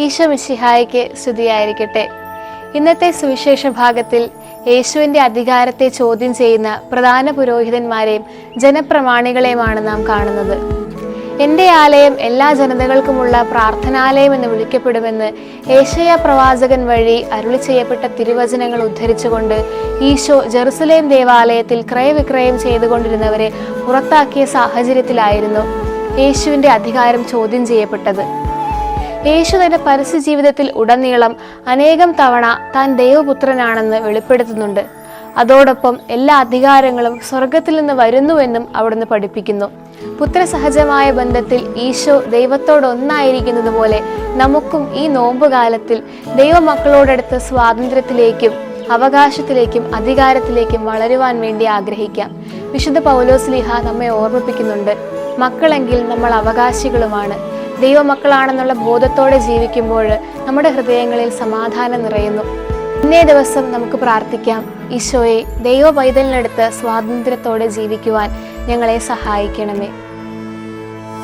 ഈശോ മിശിഹായ്ക്ക് സ്തുതിയായിരിക്കട്ടെ. ഇന്നത്തെ സുവിശേഷ ഭാഗത്തിൽ യേശുവിൻ്റെ അധികാരത്തെ ചോദ്യം ചെയ്യുന്ന പ്രധാന പുരോഹിതന്മാരെയും ജനപ്രമാണികളെയുമാണ് നാം കാണുന്നത്. എൻ്റെ ആലയം എല്ലാ ജനതകൾക്കുമുള്ള പ്രാർത്ഥനാലയം എന്ന് വിളിക്കപ്പെടുമെന്ന് ഏശയ്യാ പ്രവാചകൻ വഴി അരുളി ചെയ്യപ്പെട്ട തിരുവചനങ്ങൾ ഉദ്ധരിച്ചുകൊണ്ട് ഈശോ ജെറുസലേം ദേവാലയത്തിൽ ക്രയവിക്രയം ചെയ്തുകൊണ്ടിരുന്നവരെ പുറത്താക്കിയ സാഹചര്യത്തിലായിരുന്നു യേശുവിൻ്റെ അധികാരം ചോദ്യം ചെയ്യപ്പെട്ടത്. യേശു തന്റെ പരസ്യ ജീവിതത്തിൽ ഉടനീളം അനേകം തവണ താൻ ദൈവപുത്രനാണെന്ന് വെളിപ്പെടുത്തുന്നുണ്ട്. അതോടൊപ്പം എല്ലാ അധികാരങ്ങളും സ്വർഗത്തിൽ നിന്ന് വരുന്നുവെന്നും അവിടുന്ന് പഠിപ്പിക്കുന്നു. പുത്രസഹജമായ ബന്ധത്തിൽ ഈശോ ദൈവത്തോടൊന്നായിരിക്കുന്നത് പോലെ നമുക്കും ഈ നോമ്പുകാലത്തിൽ ദൈവമക്കളോടടുത്ത് സ്വാതന്ത്ര്യത്തിലേക്കും അവകാശത്തിലേക്കും അധികാരത്തിലേക്കും വളരുവാൻ വേണ്ടി ആഗ്രഹിക്കാം. വിശുദ്ധ പൗലോസ്ലീഹ നമ്മെ ഓർമ്മിപ്പിക്കുന്നുണ്ട്, മക്കളെങ്കിൽ നമ്മൾ അവകാശികളുമാണ്. ദൈവമക്കളാണെന്നുള്ള ബോധത്തോടെ ജീവിക്കുമ്പോൾ നമ്മുടെ ഹൃദയങ്ങളിൽ സമാധാനം നിറയുന്നു. ഇന്നേ ദിവസം നമുക്ക് പ്രാർത്ഥിക്കാം, ഈശോയെ, ദൈവ പൈതലിനടുത്ത് സ്വാതന്ത്ര്യത്തോടെ ജീവിക്കുവാൻ ഞങ്ങളെ സഹായിക്കണമേ.